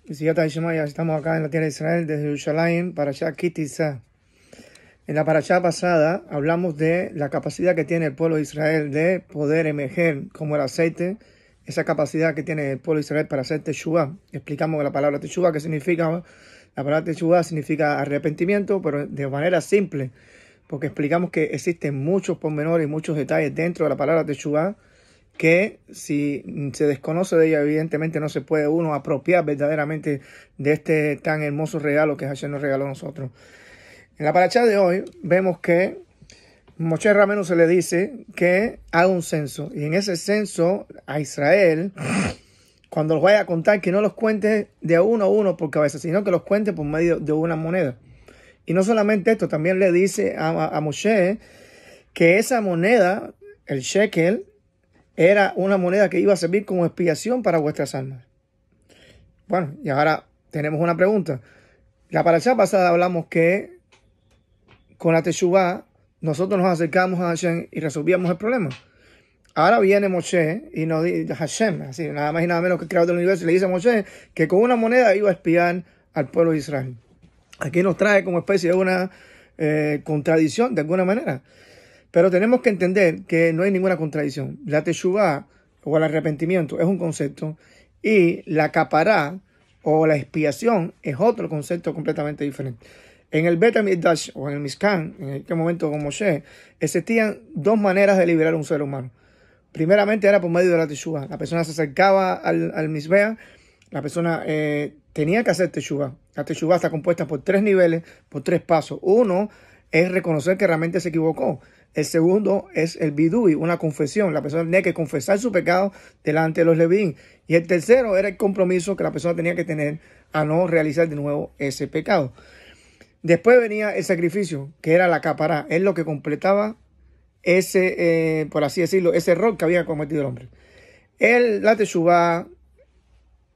Y si ya estamos acá en la tierra de Israel, desde Jerusalén, Parashá Kitizá. En la Parashá pasada hablamos de la capacidad que tiene el pueblo de Israel de poder emerger como el aceite, esa capacidad que tiene el pueblo de Israel para hacer teshuvá. Explicamos la palabra teshuvá, ¿qué significa? La palabra teshuvá significa arrepentimiento, pero de manera simple, porque explicamos que existen muchos pormenores y muchos detalles dentro de la palabra teshuvá, que si se desconoce de ella, evidentemente no se puede uno apropiar verdaderamente de este tan hermoso regalo que Hashem nos regaló a nosotros. En la parashá de hoy vemos que Moshe Rabbeinu se le dice que haga un censo, y en ese censo a Israel, cuando los vaya a contar, que no los cuente de uno a uno por cabeza, sino que los cuente por medio de una moneda. Y no solamente esto, también le dice a Moshe que esa moneda, el shekel, era una moneda que iba a servir como expiación para vuestras almas. Bueno, y ahora tenemos una pregunta. La parashá pasada hablamos que con la teshuvá nosotros nos acercamos a Hashem y resolvíamos el problema. Ahora viene Moshe y nos dice Hashem, así nada más y nada menos que el creador del universo, y le dice a Moshe que con una moneda iba a espiar al pueblo de Israel. Aquí nos trae como especie de una contradicción de alguna manera. Pero tenemos que entender que no hay ninguna contradicción. La teshuvá o el arrepentimiento es un concepto, y la capará o la expiación es otro concepto completamente diferente. En el Bet HaMikdash o en el Mishkan, en aquel momento con Moshe, existían dos maneras de liberar a un ser humano. Primeramente era por medio de la teshuvá. La persona se acercaba al Mizbeach, la persona tenía que hacer teshuvá. La teshuvá está compuesta por 3 niveles, por 3 pasos. Uno es reconocer que realmente se equivocó. El segundo es el bidui, una confesión. La persona tenía que confesar su pecado delante de los levín. Y el tercero era el compromiso que la persona tenía que tener a no realizar de nuevo ese pecado. Después venía el sacrificio, que era la capará. Es lo que completaba ese, por así decirlo, ese error que había cometido el hombre. La teshuvá,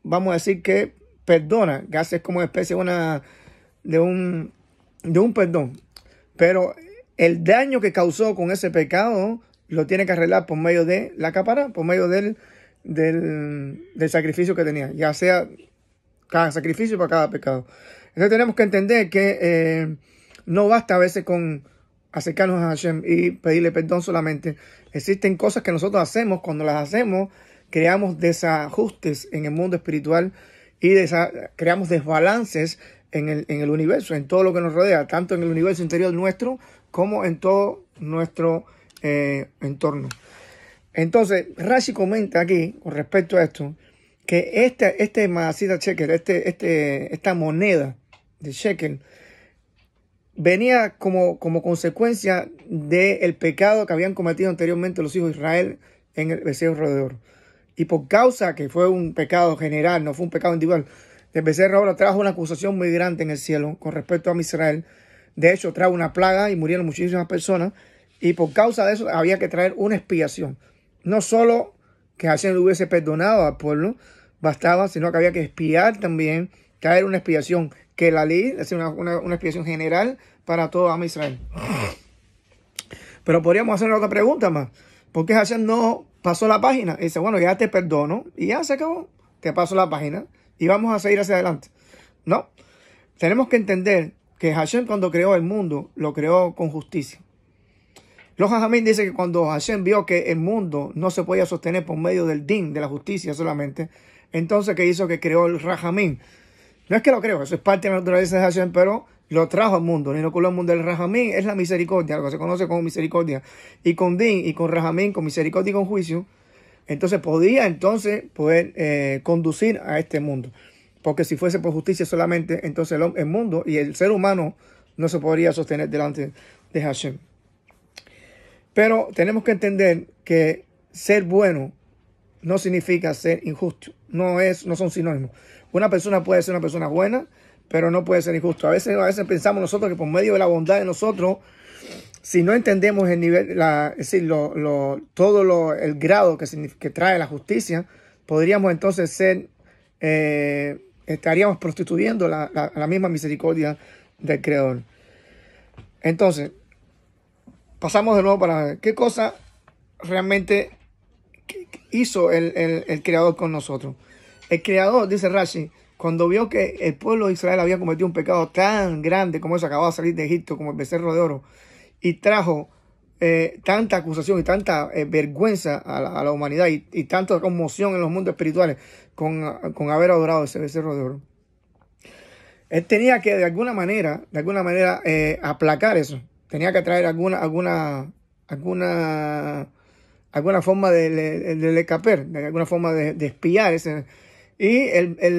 vamos a decir que perdona, que hace como una especie de un perdón. Pero el daño que causó con ese pecado lo tiene que arreglar por medio de la capará, por medio del sacrificio que tenía, ya sea cada sacrificio para cada pecado. Entonces tenemos que entender que no basta a veces con acercarnos a Hashem y pedirle perdón solamente. Existen cosas que nosotros hacemos, cuando las hacemos creamos desajustes en el mundo espiritual y creamos desbalances en el universo, en todo lo que nos rodea, tanto en el universo interior nuestro como en todo nuestro entorno. Entonces, Rashi comenta aquí, con respecto a esto, que este Maasita Shekel, esta moneda de Shekel, venía como consecuencia del pecado que habían cometido anteriormente los hijos de Israel en el becerro de oro. Y por causa que fue un pecado general, no fue un pecado individual, el becerro de oro trajo una acusación muy grande en el cielo con respecto a Israel. De hecho, trajo una plaga y murieron muchísimas personas. Y por causa de eso había que traer una expiación. No solo que Hashem le hubiese perdonado al pueblo, bastaba, sino que había que expiar también, traer una expiación, que la ley es una expiación general para todo Am Israel. Pero podríamos hacer otra pregunta más. ¿Por qué Hashem no pasó la página? Y dice, bueno, ya te perdono y ya se acabó. Te paso la página y vamos a seguir hacia adelante. No. Tenemos que entender que Hashem, cuando creó el mundo, lo creó con justicia. Los Jajamín dicen que cuando Hashem vio que el mundo no se podía sostener por medio del din, de la justicia solamente, entonces ¿qué hizo? Que creó el Rajamín. No es que lo creó, eso es parte de la naturaleza de Hashem, pero lo trajo al mundo, lo inoculó al mundo. El Rajamín es la misericordia, algo que se conoce como misericordia. Y con din y con Rajamín, con misericordia y con juicio, entonces podía poder conducir a este mundo. Porque si fuese por justicia solamente, entonces el mundo y el ser humano no se podría sostener delante de Hashem. Pero tenemos que entender que ser bueno no significa ser injusto. No son sinónimos. Una persona puede ser una persona buena, pero no puede ser injusto. A veces pensamos nosotros que por medio de la bondad de nosotros, si no entendemos el nivel, el grado que trae la justicia, podríamos entonces estaríamos prostituyendo la misma misericordia del Creador. Entonces, pasamos de nuevo para ver qué cosa realmente hizo el Creador con nosotros. El Creador, dice Rashi, cuando vio que el pueblo de Israel había cometido un pecado tan grande como eso, acababa de salir de Egipto como el becerro de oro, y trajo tanta acusación y tanta vergüenza a la humanidad y tanta conmoción en los mundos espirituales con haber adorado ese becerro de oro. Él tenía que de alguna manera aplacar eso. Tenía que traer alguna forma de escapar, de alguna forma de espiar ese. Y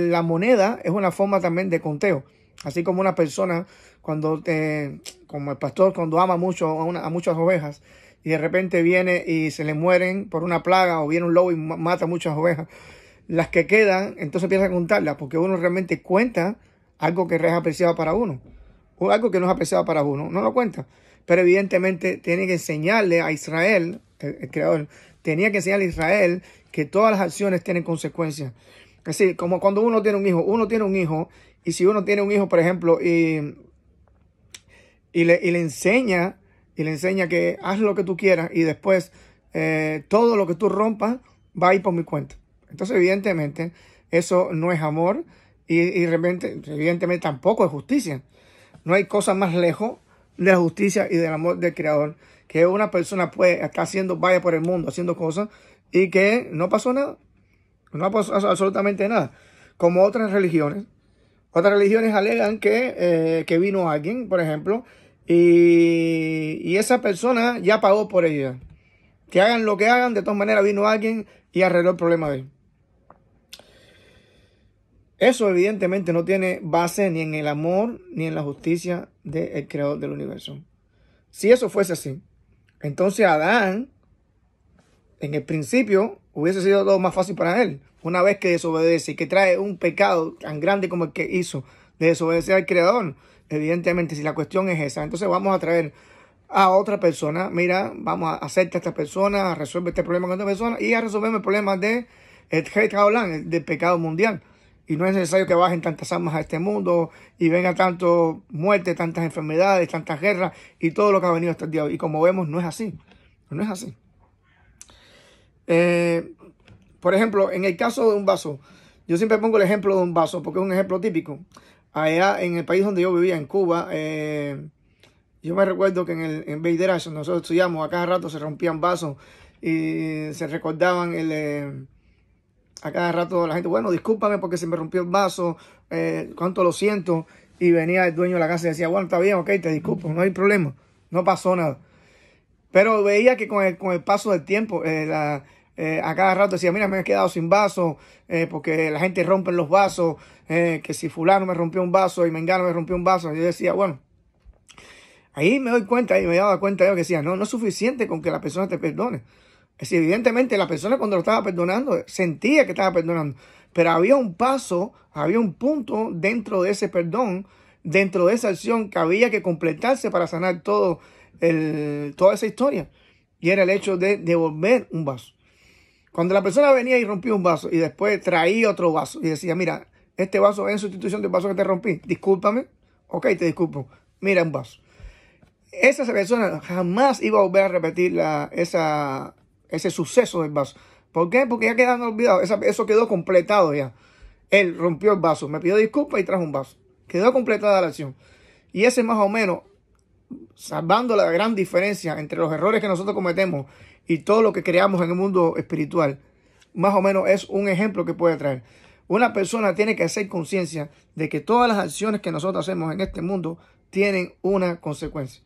la moneda es una forma también de conteo. Así como una persona, como el pastor, cuando ama mucho a muchas ovejas, y de repente viene y se le mueren por una plaga, o viene un lobo y mata muchas ovejas, las que quedan, entonces empieza a contarlas, porque uno realmente cuenta algo que es apreciado para uno, o algo que no es apreciado para uno, no lo cuenta. Pero evidentemente tiene que enseñarle a Israel, el creador, tenía que enseñarle a Israel que todas las acciones tienen consecuencias. Es decir, como cuando uno tiene un hijo, y si uno tiene un hijo, por ejemplo, y le enseña que haz lo que tú quieras, y después todo lo que tú rompas va a ir por mi cuenta. Entonces, evidentemente, eso no es amor, y evidentemente tampoco es justicia. No hay cosa más lejos de la justicia y del amor del Creador, que una persona puede estar vaya por el mundo haciendo cosas y que no pasó nada. No pasó absolutamente nada. Como otras religiones. Otras religiones alegan que vino alguien, por ejemplo, y esa persona ya pagó por ella. Que hagan lo que hagan, de todas maneras vino alguien y arregló el problema de él. Eso evidentemente no tiene base ni en el amor ni en la justicia del Creador del universo. Si eso fuese así, entonces Adán, en el principio, hubiese sido todo más fácil para él. Una vez que desobedece y que trae un pecado tan grande como el que hizo de desobedecer al Creador, evidentemente, si la cuestión es esa, entonces vamos a traer a otra persona. Mira, vamos a hacerte a esta persona, a resolver este problema con esta persona y a resolver el problema del pecado mundial. Y no es necesario que bajen tantas almas a este mundo y venga tanto muerte, tantas enfermedades, tantas guerras y todo lo que ha venido hasta el día de hoy. Y como vemos, no es así. No es así. Por ejemplo, en el caso de un vaso, yo siempre pongo el ejemplo de un vaso porque es un ejemplo típico. Allá en el país donde yo vivía, en Cuba, yo me recuerdo que en Beiderash, nosotros estudiamos, a cada rato se rompían vasos y se recordaban a cada rato la gente, bueno, discúlpame porque se me rompió el vaso, cuánto lo siento. Y venía el dueño de la casa y decía, bueno, está bien, ok, te disculpo, no hay problema, no pasó nada. Pero veía que con el paso del tiempo, a cada rato decía, mira, me he quedado sin vaso, porque la gente rompe los vasos, que si fulano me rompió un vaso y mengano me rompió un vaso. Y yo decía, bueno, ahí me doy cuenta, y me daba cuenta yo que decía, no es suficiente con que la persona te perdone. Es decir, evidentemente la persona cuando lo estaba perdonando, sentía que estaba perdonando, pero había un paso, había un punto dentro de ese perdón, dentro de esa acción que había que completarse para sanar toda esa historia. Y era el hecho de devolver un vaso. Cuando la persona venía y rompía un vaso y después traía otro vaso y decía, mira, este vaso es en sustitución del vaso que te rompí, discúlpame, ok, te disculpo, mira un vaso. Esa persona jamás iba a volver a repetir ese suceso del vaso. ¿Por qué? Porque ya quedan olvidados. Eso quedó completado ya. Él rompió el vaso, me pidió disculpas y trajo un vaso. Quedó completada la acción. Y ese más o menos, salvando la gran diferencia entre los errores que nosotros cometemos y todo lo que creamos en el mundo espiritual, más o menos es un ejemplo que puede traer. Una persona tiene que hacer conciencia de que todas las acciones que nosotros hacemos en este mundo tienen una consecuencia.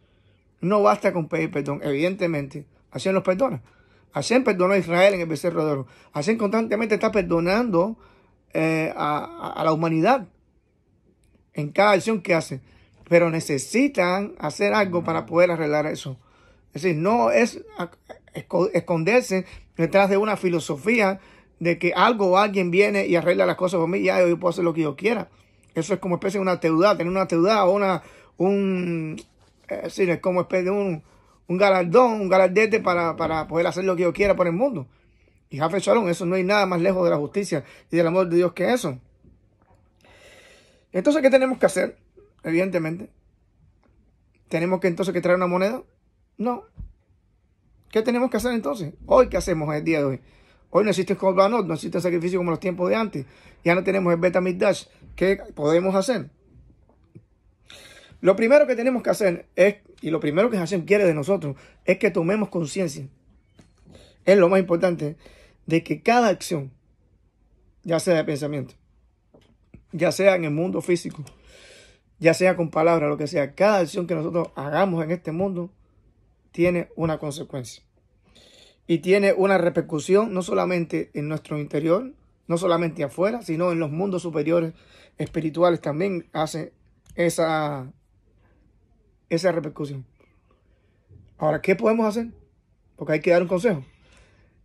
No basta con pedir perdón. Evidentemente, Hashem los perdona. Hashem perdonó a Israel en el becerro de oro. Hashem constantemente está perdonando a la humanidad en cada acción que hace. Pero necesitan hacer algo para poder arreglar eso. Es decir, no es esconderse detrás de una filosofía de que algo o alguien viene y arregla las cosas por mí y ya yo puedo hacer lo que yo quiera. Eso es como especie de una teudad, tener una teudad o es decir, es como especie de un galardón, un galardete para poder hacer lo que yo quiera por el mundo. Y Jafet Shalom, eso no hay nada más lejos de la justicia y del amor de Dios que eso. Entonces, ¿qué tenemos que hacer? Evidentemente, ¿tenemos que entonces que traer una moneda? No. ¿Qué tenemos que hacer entonces? Hoy, ¿qué hacemos en el día de hoy? Hoy no existe el Korbanot, no existe el sacrificio como en los tiempos de antes. Ya no tenemos el Bet HaMikdash. ¿qué podemos hacer? Lo primero que tenemos que hacer es, y lo primero que Hashem quiere de nosotros, es que tomemos conciencia. Es lo más importante, de que cada acción, ya sea de pensamiento, ya sea en el mundo físico, ya sea con palabras, lo que sea, cada acción que nosotros hagamos en este mundo tiene una consecuencia. Y tiene una repercusión no solamente en nuestro interior, no solamente afuera, sino en los mundos superiores espirituales también hace esa repercusión. Ahora, ¿qué podemos hacer? Porque hay que dar un consejo.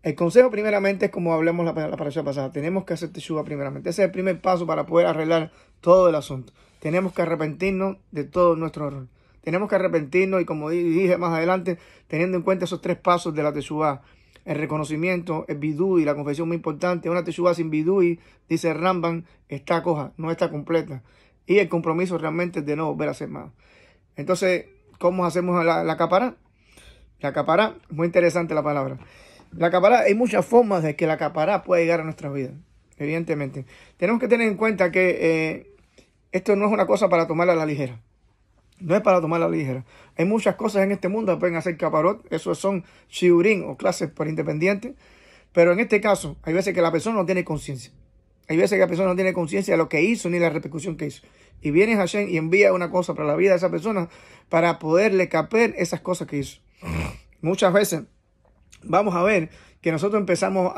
El consejo primeramente es como hablamos la parasha pasada. Tenemos que hacer teshuva primeramente. Ese es el primer paso para poder arreglar todo el asunto. Tenemos que arrepentirnos de todo nuestro error. Tenemos que arrepentirnos y como dije más adelante, teniendo en cuenta esos 3 pasos de la teshuva. El reconocimiento, el bidui, la confesión muy importante. Una teshuva sin bidui, dice Rambam, está coja, no está completa. Y el compromiso realmente es de no volver a hacer más. Entonces, ¿cómo hacemos la capará? La capará, muy interesante la palabra. La capará, hay muchas formas de que la capará pueda llegar a nuestras vidas, evidentemente. Tenemos que tener en cuenta que esto no es una cosa para tomarla a la ligera. No es para tomarla a la ligera. Hay muchas cosas en este mundo que pueden hacer caparot. Eso son shiurim o clases por independiente. Pero en este caso, hay veces que la persona no tiene conciencia. Hay veces que la persona no tiene conciencia de lo que hizo ni la repercusión que hizo. Y viene Hashem y envía una cosa para la vida de esa persona para poderle caper esas cosas que hizo. Muchas veces vamos a ver que nosotros empezamos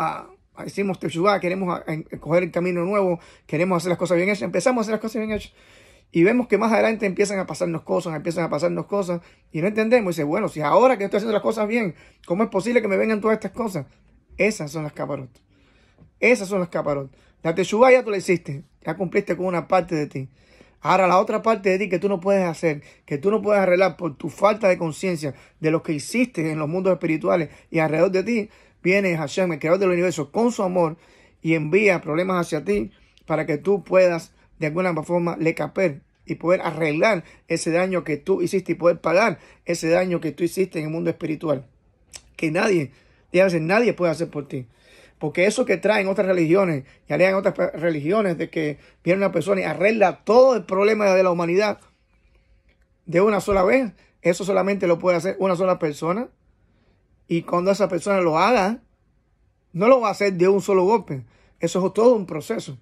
hicimos teshuva, queremos coger el camino nuevo, queremos hacer las cosas bien hechas, empezamos a hacer las cosas bien hechas. Y vemos que más adelante empiezan a pasarnos cosas, y no entendemos. Y dice, bueno, si ahora que estoy haciendo las cosas bien, ¿cómo es posible que me vengan todas estas cosas? Esas son las caparot. Esas son las caparot. La teshuva ya tú la hiciste, ya cumpliste con una parte de ti. Ahora la otra parte de ti que tú no puedes hacer, que tú no puedes arreglar por tu falta de conciencia de lo que hiciste en los mundos espirituales y alrededor de ti, viene Hashem, el creador del universo, con su amor y envía problemas hacia ti para que tú puedas de alguna forma le caper y poder arreglar ese daño que tú hiciste y poder pagar ese daño que tú hiciste en el mundo espiritual. Que nadie puede hacer por ti. Porque eso que traen otras religiones, y alegan otras religiones de que viene una persona y arregla todo el problema de la humanidad de una sola vez, eso solamente lo puede hacer una sola persona. Y cuando esa persona lo haga, no lo va a hacer de un solo golpe. Eso es todo un proceso.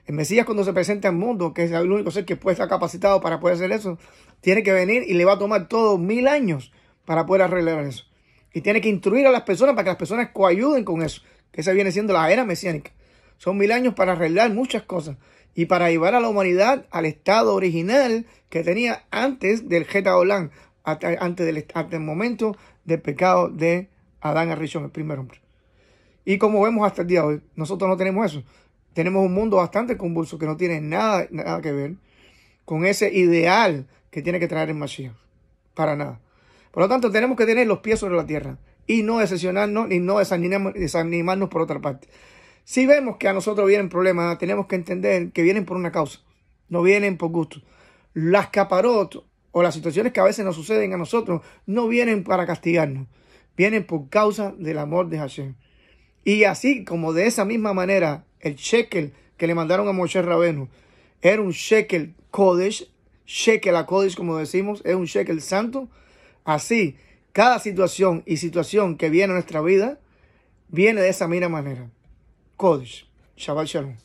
El Mesías, cuando se presenta al mundo, que es el único ser que puede estar capacitado para poder hacer eso, tiene que venir y le va a tomar todo 1000 años para poder arreglar eso. Y tiene que instruir a las personas para que las personas coayuden con eso, que esa viene siendo la era mesiánica. Son 1000 años para arreglar muchas cosas y para llevar a la humanidad al estado original que tenía antes del Geta Olam, antes del momento del pecado de Adán Arishon, el primer hombre. Y como vemos hasta el día de hoy, nosotros no tenemos eso. Tenemos un mundo bastante convulso que no tiene nada que ver con ese ideal que tiene que traer el Mashiach. Para nada. Por lo tanto, tenemos que tener los pies sobre la tierra y no decepcionarnos ni no desanimarnos por otra parte. Si vemos que a nosotros vienen problemas, tenemos que entender que vienen por una causa, no vienen por gusto. Las caparot o las situaciones que a veces nos suceden a nosotros no vienen para castigarnos, vienen por causa del amor de Hashem. Y así como de esa misma manera, el shekel que le mandaron a Moshe Rabenu era un shekel kodesh, shekel a kodesh como decimos, es un shekel santo. Así, cada situación y situación que viene a nuestra vida, viene de esa misma manera. Kodesh. Shabbat Shalom.